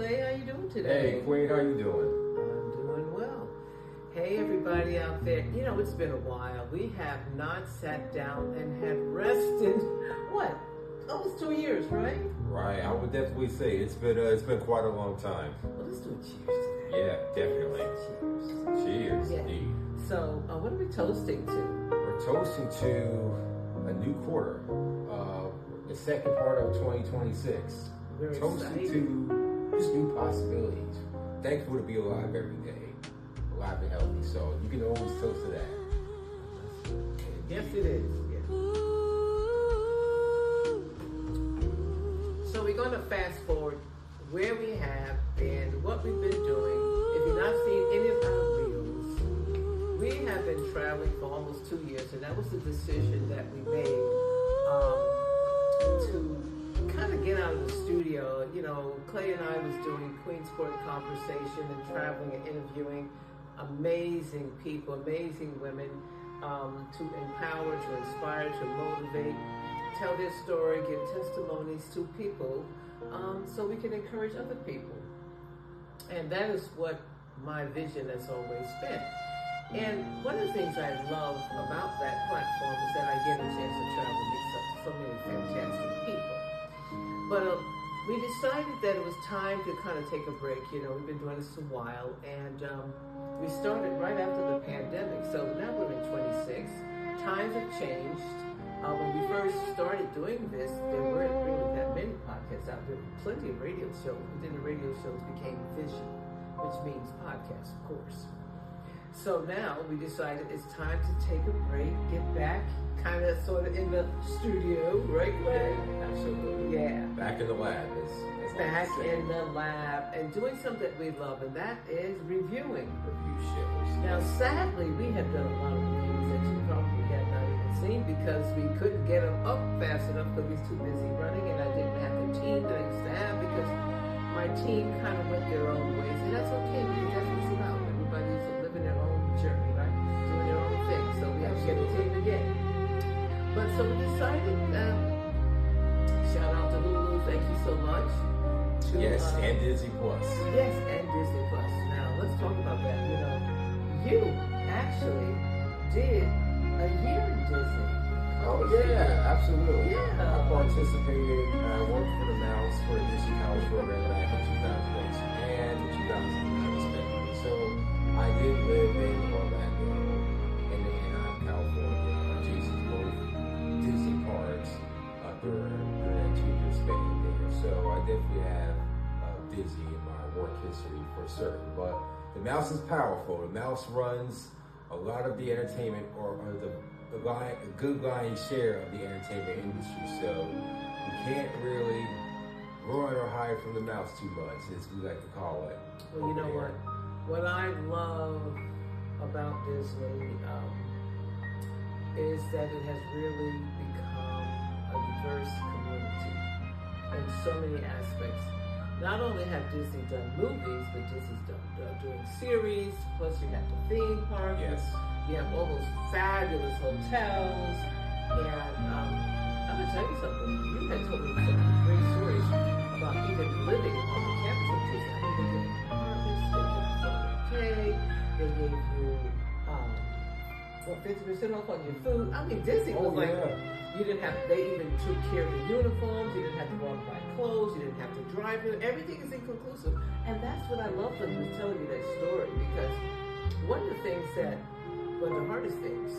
Clay, how you doing today? Hey, Queen, how you doing? I'm doing well. Hey, everybody out there. You know, it's been a while. We have not sat down and had rest in, what, almost 2 years, right? Right, I would definitely say it's been quite a long time. Well, let's do a cheers today. Yeah, definitely. Cheers. Cheers, Yeah. indeed. So, what are we toasting to? We're toasting to a new quarter, the second part of 2026. Very Toasting exciting. to just new possibilities. Thankful to be alive every day, alive and healthy. So you can always toast to that. Yes, it is. Yeah. So we're going to fast forward where we have been, what we've been doing. If you've not seen any of our reels, we have been traveling for almost 2 years, and that was the decision that we made to kind of get out of the studio. You know, Clay and I was doing Queen's Court Conversation and traveling and interviewing amazing people, amazing women, to empower, to inspire, to motivate, tell their story, give testimonies to people, so we can encourage other people. And that is what my vision has always been. And one of the things I love about that platform is that I get a chance to travel and meet so many fantastic people. But we decided that it was time to kind of take a break. You know, we've been doing this a while, and we started right after the pandemic. So now we're in 26. Times have changed. When we first started doing this, there weren't really that many podcasts out there. Plenty of radio shows. But then the radio shows became vision, which means podcast, of course. So now we decided it's time to take a break, get back, kind of sort of in the studio, right, Clay? Absolutely. Yeah. Back in the lab. It's Back in the lab and doing something that we love, and that is reviewing. review shows. Now, sadly, we have done a lot of reviews that you probably have not even seen because we couldn't get them up fast enough because we was too busy running, and I didn't have the team that I used to have because my team kind of went their own ways, and that's okay because that's what's about. Everybody's living their own journey, right? Doing their own thing. So we have to get a team again. But so we decided, shout out to Hulu, thank you so much. Yes, and Disney Plus. Yes, and Disney Plus. Now, let's talk about that. You know, you actually did a year in Disney. Oh, yeah, absolutely. Yeah. I participated, I worked for the Mouse for a Disney college program back in 2008 and 2009, respectively. So I did live in Orlando, in Anaheim, California, adjacent to both Disney parks during that 2 year span there. So I definitely have Disney in my work history for certain. But the Mouse is powerful. The Mouse runs a lot of the entertainment or the good lion's share of the entertainment industry. So you can't really run or hide from the Mouse too much, as we like to call it. Well, you know what? What I love about Disney is that it has really become a diverse community in so many aspects. Not only have Disney done movies, but Disney's doing series, plus you have the theme park. Yes. You have all those fabulous hotels. And I'm going to tell you something. You had told me some great stories about even living on the campus of Disney. I mean, they gave you apartments, they gave you 401k, they gave you 50% off on your food. I mean, Disney was like, you didn't have, they even took care of the uniforms, you didn't have to go out and buy clothes, you didn't have to drive it, everything is inconclusive. And that's what I love when he was telling me that story, because one of the things that, one of the hardest things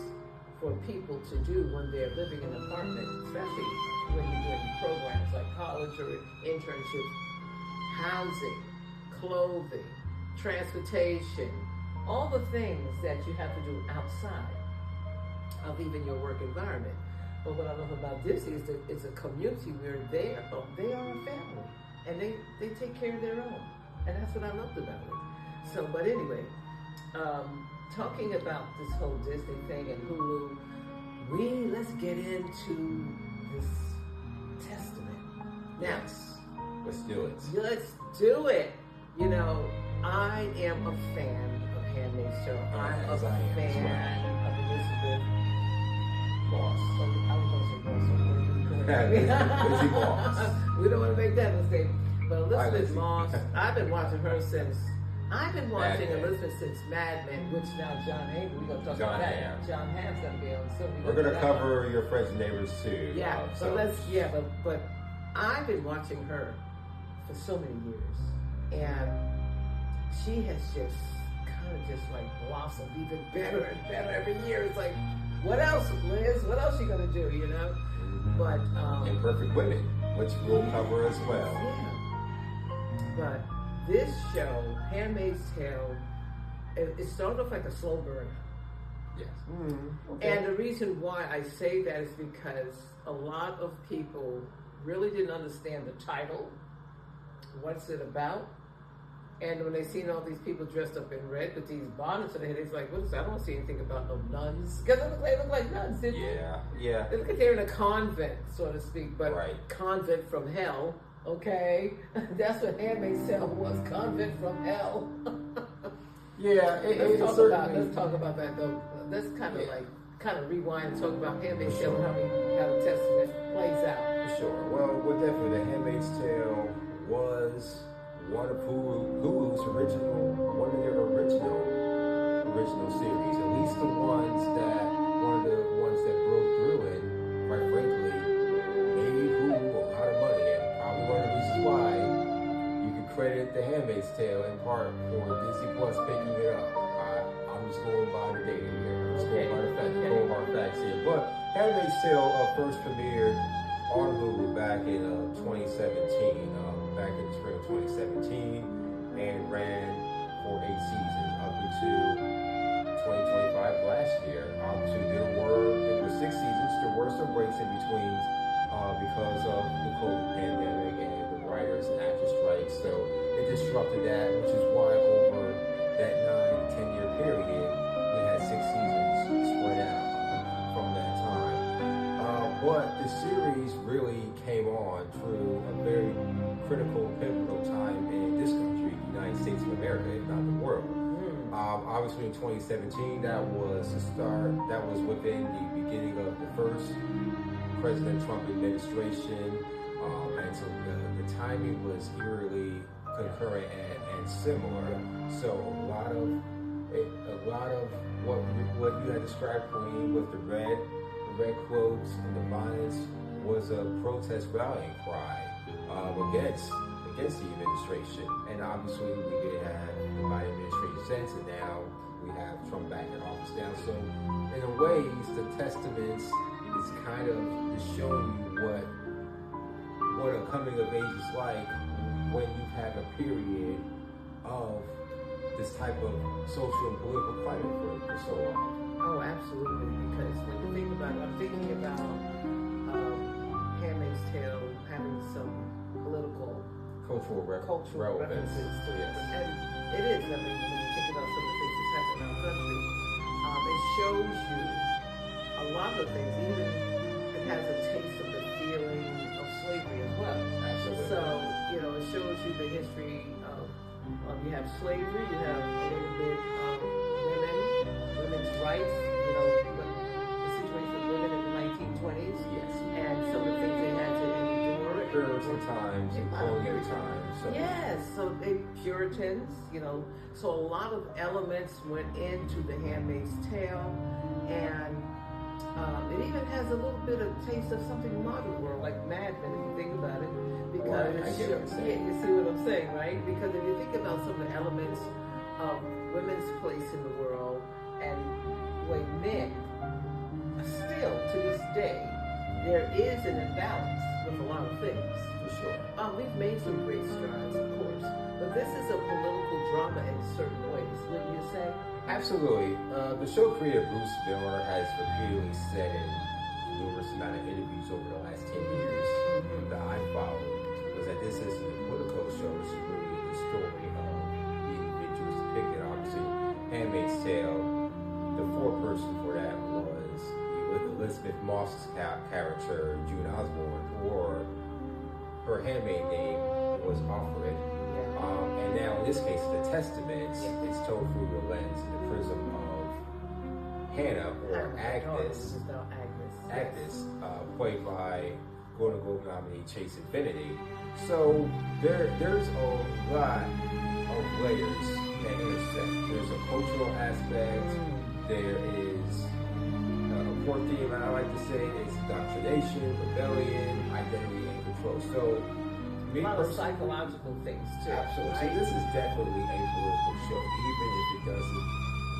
for people to do when they're living in an apartment, especially when you're doing programs like college or internships, housing, clothing, transportation, all the things that you have to do outside of even your work environment. But what I love about Disney is that it's a community where they are a family, and they take care of their own, and that's what I loved about it. So, but anyway, talking about this whole Disney thing and Hulu, let's get into this testament. Now, let's do it. Let's do it. You know, I am a fan of Handmaid's Tale. I'm a fan of Elizabeth Moss. I was going to say Moss. Lizzie Moss. We don't want to make that mistake. But Elizabeth Moss, I've been watching her since. I've been watching Mad Men. Elizabeth since Mad Men, which now John Hamm, we're going to talk John about that. Hamm. John Hamm's going to be on. So we're going to cover Your Friends and Neighbors too. Yeah, but I've been watching her for so many years, and she has just kind of just like blossomed even better and better every year. It's like, what else, Liz? What else you going to do, you know? Mm-hmm. But Imperfect Women, which we'll cover as well. Yeah. But this show, Handmaid's Tale, it started off like a slow burn. Yes. Okay. And the reason why I say that is because a lot of people really didn't understand the title. What's it about? And when they seen all these people dressed up in red with these bonnets on their head, it's like, what is that? I don't see anything about no nuns. Because they look like nuns, didn't they? Yeah. They look like they're in a convent, so to speak, but right. Convent from hell, okay? That's what Handmaid's Tale was, convent from hell. Yeah, let's talk about that though. Let's kind of rewind and talk about Handmaid's Tale and how the Testament plays out. For sure. Well, definitely, The Handmaid's Tale was one of Hulu's original series. At least one of the ones that broke through and, quite frankly, made Hulu a lot of money. And probably one of the reasons why you could credit The Handmaid's Tale in part for Disney Plus picking it up. I'm just going by the data here. I'm just going by the facts here. But Handmaid's Tale first premiered on Hulu back in 2017, back in the spring of 2017, and ran for 8 seasons up until 2025 last year. Obviously, there were 6 seasons. There were some breaks in between because of the COVID pandemic and the writers and actors strike. So it disrupted that, which is why over that 9 to 10 year period, we had 6 seasons spread out from that time. But the series really came on through a very critical, pivotal time in this country, the United States of America, if not the world. Obviously, in 2017, that was the start. That was within the beginning of the first President Trump administration, and so the timing was eerily concurrent and similar. So a lot of what you had described, Queen, with the red quotes and the bonnets was a protest rallying cry against the administration. And obviously we did have the Biden administration since, and now we have Trump back in office now. So in a ways, the Testaments is kind of showing you what a coming of age is like when you have a period of this type of social and political climate for so long. Oh, absolutely. Because when you think about it, I'm thinking about Handmaid's Tale having some political, cultural references to it. And it is, I mean, when you think about some of the things that's happening in our country, it shows you a lot of things. Even it has a taste of the feeling of slavery as well. Absolutely. So, it shows you the history of you have slavery, you have a little bit of women's rights, the situation of women in the 1920s. Yes. And some of the things they had to endure. Puritan times and colonial times. So. Yes, so they Puritans, so a lot of elements went into The Handmaid's Tale, and it even has a little bit of taste of something modern world, like Mad Men, if you think about it. Because you see what I'm saying, right? Because if you think about some of the elements of women's place in the world and the way men still to this day, there is an imbalance with a lot of things. For sure. We've made some great strides, of course, but this is a political drama in certain ways, wouldn't you say? Absolutely. The show creator Bruce Miller has repeatedly said in numerous amount of interviews over the last 10 years that I followed was that this isn't a political show. This is really the story of the individuals depicted. Obviously, Handmaid's Tale, the foreperson for that was Elizabeth Moss's character, June Osborne, or her handmaid name was Offred. And now in this case, the Testaments, it's told through the lens and the prism of Hannah, or Agnes. Agnes, played by Golden Globe nominee Chase Infinity. So there's a lot of layers that intersect. There's a cultural aspect. There is a core theme I like to say is indoctrination, rebellion, identity, and control. So, a lot of psychological things too. Absolutely. Right? So this is definitely a political show, even if it doesn't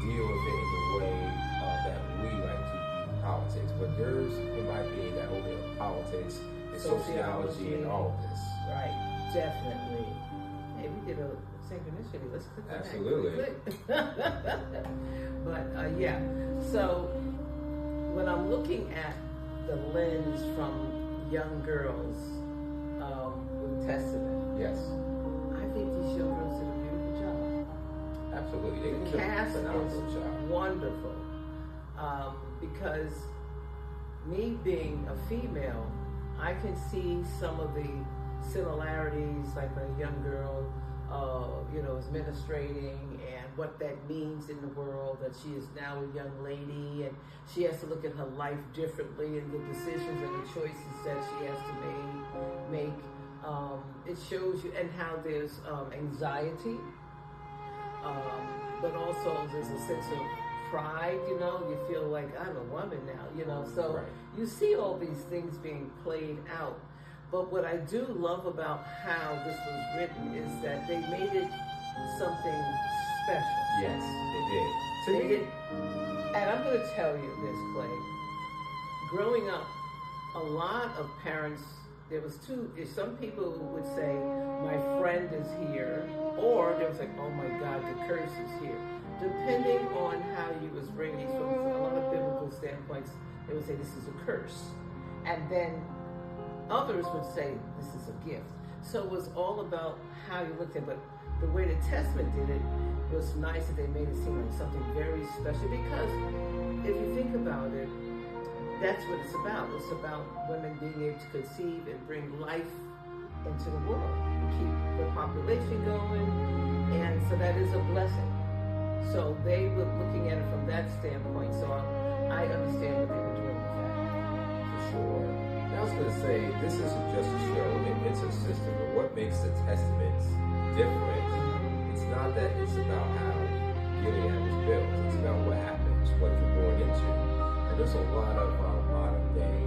deal with it in the way that we like to view politics. But there's, in my opinion, that whole bit of politics and sociology and all of this. Right. Definitely. Hey, we did a synchronicity. Let's click on Absolutely. that. But yeah. So when I'm looking at the lens from young girls with Testament, Yes. I think these young girls did a beautiful job. Absolutely. The They did a cast phenomenal is job. wonderful. Because me being a female, I can see some of the similarities, like when a young girl, is ministrating and what that means in the world, that she is now a young lady and she has to look at her life differently and the decisions and the choices that she has to make. It shows you, and how there's anxiety, but also there's a sense of pride, you feel like I'm a woman now, so Right. You see all these things being played out. But what I do love about how this was written is that they made it something special. Yes, they did. They did. And I'm going to tell you this, Clay. Growing up, a lot of parents, there was some people would say, my friend is here, or there was like, oh my God, the curse is here. Depending on how you was raised, from a lot of biblical standpoints, they would say this is a curse. And then others would say this is a gift. So it was all about how you looked at it. But the way the Testament did it, it was nice that they made it seem like something very special. Because if you think about it, that's what it's about. It's about women being able to conceive and bring life into the world, and keep the population going. And so that is a blessing. So they were looking at it from that standpoint. So I understand what they were doing with that. For sure. I was going to say, this isn't just a show, it's a system. But what makes the Testaments different, it's not that it's about how Gilead was built. It's about what happens, what you're born into. And there's a lot of modern day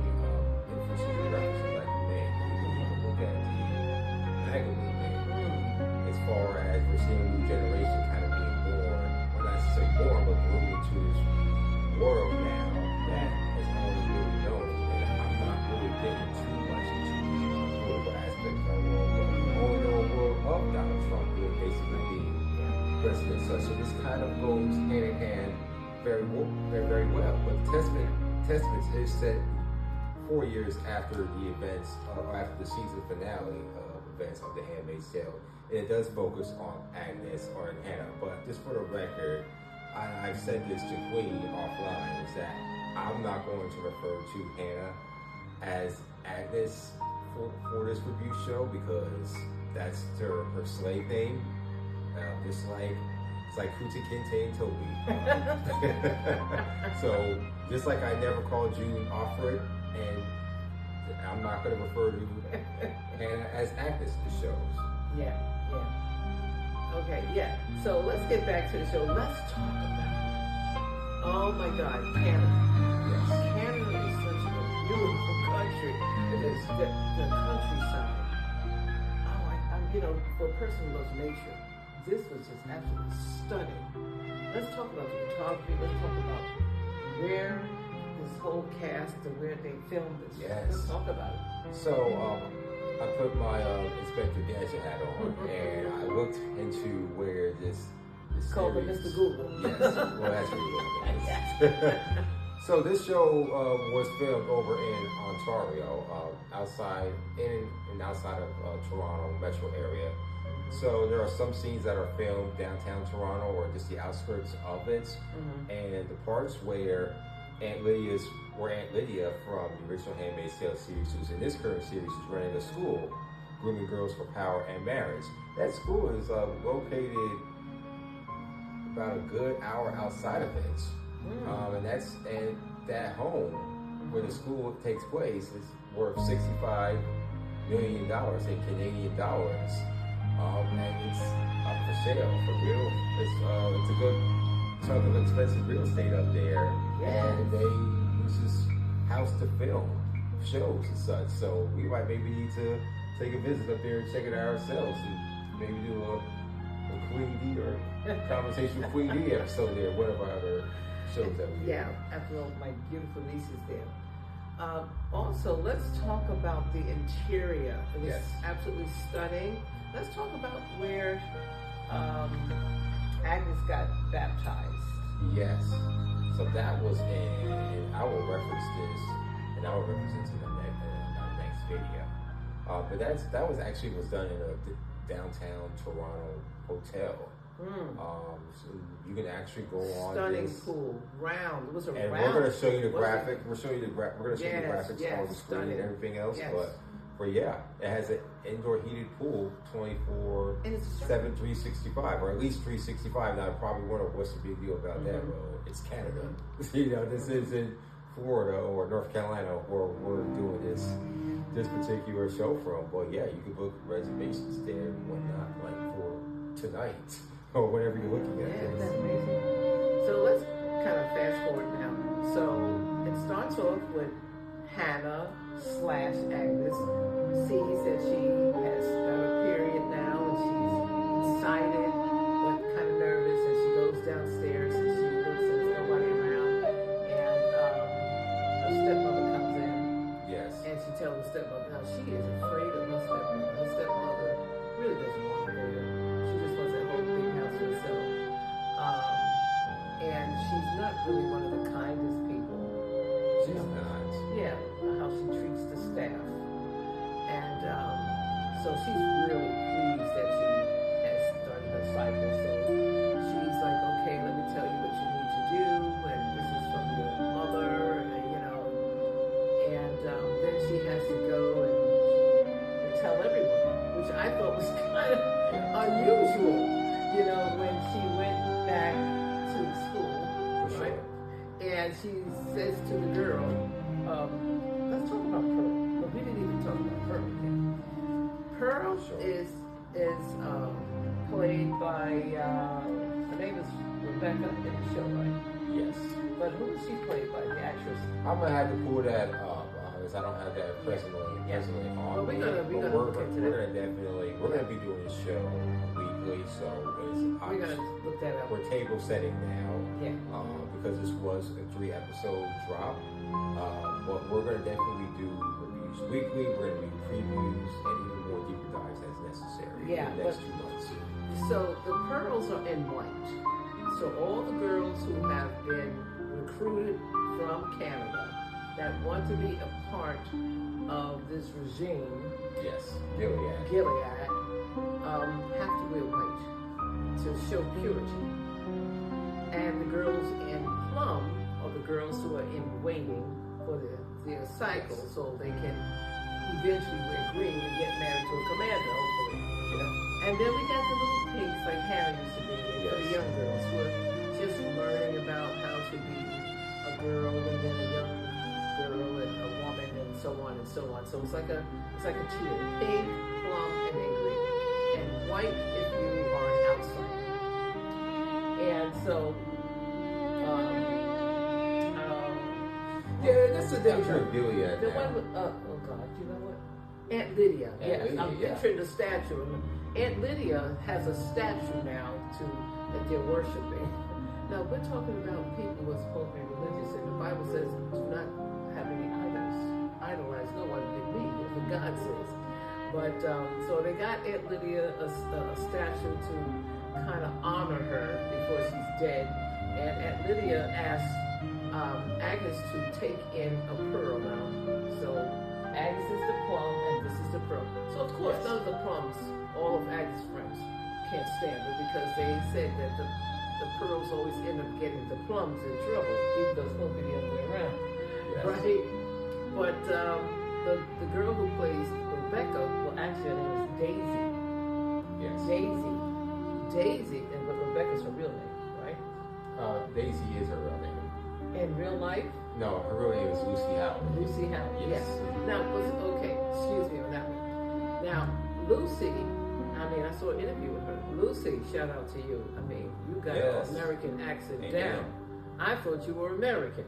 inferences and references like you made. You can even look at the Magdalene thing. As far as we're seeing a new generation kind of being born, well, not necessarily born, but moving into this world now that is only really known. Getting too much into the political aspects of our world, but only know a world of Donald Trump, who would basically be president. So this kind of goes hand in hand very well. But Testaments is set 4 years after the events, after the season finale of events of The Handmaid's Tale. And it does focus on Agnes or Hannah. But just for the record, I've said this to Queen offline, is that I'm not going to refer to Hannah as Agnes for this review show, because that's her slave name. It's like Kuta Kinte and Toby. So just like I never called you Offred, and I'm not going to refer to Hannah as Agnes in the shows. Yeah. Okay, yeah. So let's get back to the show. Let's talk about, oh my God, Canada. Yes. Canada is such a beautiful country. It is the countryside. For a person who loves nature, this was just absolutely stunning. Let's talk about the photography. Let's talk about where this whole cast and where they filmed this. Yes. Let's talk about it. So I put my Inspector Gadget hat on, and I looked into where this Called series. Mr. Google. Yes. Well, that's really what it is. So this show was filmed over in Ontario, outside of Toronto metro area. So there are some scenes that are filmed downtown Toronto or just the outskirts of it, and the parts where Aunt Lydia from the original Handmaid's Tale series, who's in this current series, is running a school, grooming girls for power and marriage. That school is located about a good hour outside of it. And that home where the school takes place is worth $65 million in Canadian dollars, and it's up for sale for real. It's a good chunk of expensive real estate up there, and they use this house to film shows and such. So we might maybe need to take a visit up there and check it out ourselves, and maybe do a Queen Dè or conversation with Queen Dè episode there, one of our other shows that we do. Yeah, after all, my beautiful niece is there. Also, let's talk about the interior. It was absolutely stunning. Let's talk about where Agnes got baptized. Yes. So that was I will reference this, and I will reference it in our next video. But that was done in a downtown Toronto hotel. So you can actually go on stunning this. pool, round. It was a and round. we're going to show you the graphic. We're going to show you the graphics on the screen stunning. and everything else. Yes. But yeah, it has an indoor heated pool, 24/7, 365, or at least 365. Now, probably wonder what's the big deal about that. Well, it's Canada. You know, this is in Florida or North Carolina where we're doing this particular show from. But yeah, you can book reservations there and whatnot, like for tonight or whatever you're looking at. Yeah, that's amazing. So let's kind of fast forward now. So it starts off with Hannah / Agnes sees that she has got a period now, and she's excited but kind of nervous, and she goes downstairs and she looks and there's nobody around, and her stepmother comes in. Yes. And she tells the stepmother, now she is afraid of her stepmother. Her stepmother really doesn't want her there. She just wants that whole big house to herself. And she's not really one of the kindest people. She's not. Yeah, how she treats the staff. And so she's really pleased that she has started her cycle. So she's like, okay, let me tell you what you need to do, and this is from your mother, and you know. And then she has to go and tell everyone, which I thought was kind of unusual, you know, when she went back to school, right? And she says to the girl, let's talk about Pearl. But we didn't even talk about Pearl yet. Pearl is played by, her name is Rebecca in the show, right? Yes. But who is she played by, the actress? I'm going to have to pull that up because I don't have that presently on Well, me. we're gonna be doing this show weekly, so we're going to look that up. we're table setting now. Yeah. Because this was a 3-episode drop. But we're going to definitely do reviews weekly. We're going to do previews and even more deeper dives as necessary in the next 2 months. So the Pearls are in white. So all the girls who have been recruited from Canada that want to be a part of this regime, Yes, Gilead. have to wear white to show purity. And the girls in plum are the girls who are in waiting for their cycle, so they can eventually wear green and get married to a commander, hopefully. And then we got the little pinks like Hannah used to be, for the young girls who are just learning about how to be a girl and then a young girl and a woman and so on and so on. So it's like a tier: pink, plum, and then green, and white if you are an outsider. And so, Yeah, that's the danger of Gilead. the one with, oh God, you know what? Aunt Lydia. I'm picturing the statue. Aunt Lydia has a statue now that they're worshiping. Now we're talking about people who are supposed to be religious, and the Bible says, "Do not have any idols. Idolize no one but me," as what God says. But so they got Aunt Lydia a statue to kind of honor her before she's dead, and Aunt Lydia asked Agnes to take in a pearl now. So Agnes is the plum and this is the pearl. So of course none of the plums, all of Agnes' friends, can't stand it because they said that the pearls always end up getting the plums in trouble, even though it's supposed to be the other way around. Yes. Right? But the girl who plays Rebecca, well actually her name is Daisy. Yes. Daisy, but Rebecca's her real name, right? Daisy is her real name. In real life? No, her real name is Lucy Howard. Lucy Howard, yes. Now, excuse me on that one. Now, Lucy, I mean, I saw an interview with her. Lucy, shout out to you. I mean, you got Yes. an American accent Amen. down. I thought you were American.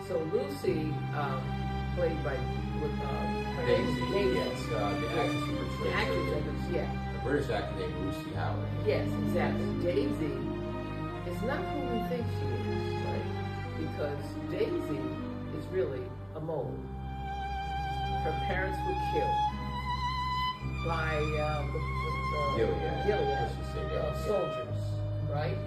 So Lucy, played by with her name is Daisy. Daisy. Yes. The actress who The portrays actress her. of it, yeah. A British actor named Lucy Howard. Yes, exactly. Daisy is not who we think she is, right? Because Daisy is really a mole. Her parents were killed by Gilead. Let's just say that. soldiers, right?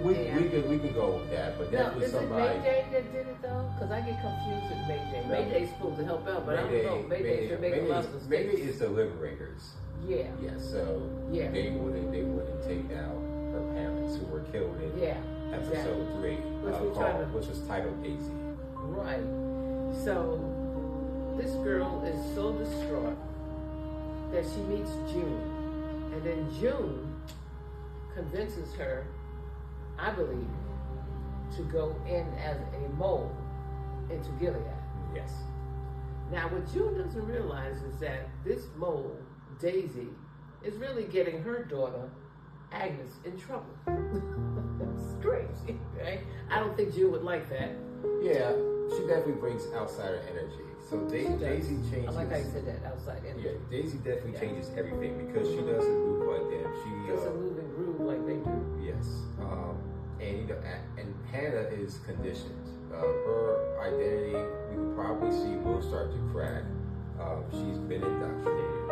We could go with that, but Now, definitely is somebody. it Mayday that did it though? Because I get confused with Mayday. Mayday's supposed to help out, but I don't know. Mayday's been making lots of Maybe mistakes. it's the Liberators. Yeah. Yeah, so Yeah. they wouldn't take out her parents who were killed in Yeah. episode exactly. 3, Which which was titled Daisy. Right. So this girl is so distraught that she meets June. And then June convinces her, I believe, to go in as a mole into Gilead. Yes. Now, what June doesn't realize is that this mole, Daisy, is really getting her daughter, Agnes, in trouble. It's crazy, right? I don't think June would like that. Yeah, she definitely brings outsider energy. So Daisy changes. I like how you said that, outside energy. Yeah, Daisy definitely changes everything because she doesn't move like them. She Doesn't move and groove like they do. Yes, and and Hannah is conditioned. Her identity, we could probably see, will start to crack. She's been indoctrinated.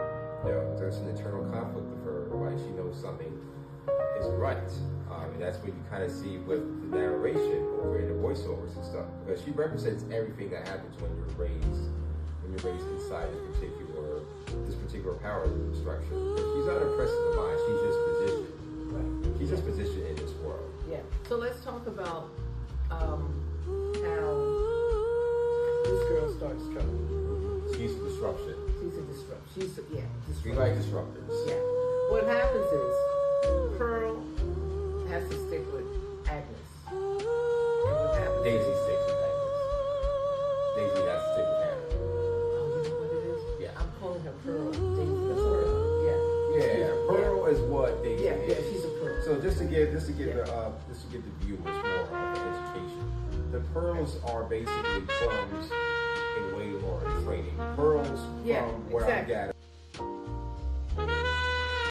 There's an internal conflict with her, right? She knows something is right, and that's what you kind of see with the narration over in the voiceovers and stuff, because she represents everything that happens when you're raised inside this particular power structure. She's not oppressed in the mind. She's just positioned. Right. She's just positioned in this world. Yeah. So let's talk about how this girl starts trouble. She's a disruption. She's a disruptor. We We like disruptors. Yeah. What happens is Pearl has to stick with Agnes. And what happens? Daisy sticks with Agnes. Daisy has to stick with Hannah. Oh, you know what it is? Yeah. I'm calling her Pearl. Daisy, that's Pearl. Yeah, Pearl is what Daisy Yeah, is. she's a Pearl. So just to give the viewers more of an education, the pearls are basically plums in way more in training. Pearls from where I got it.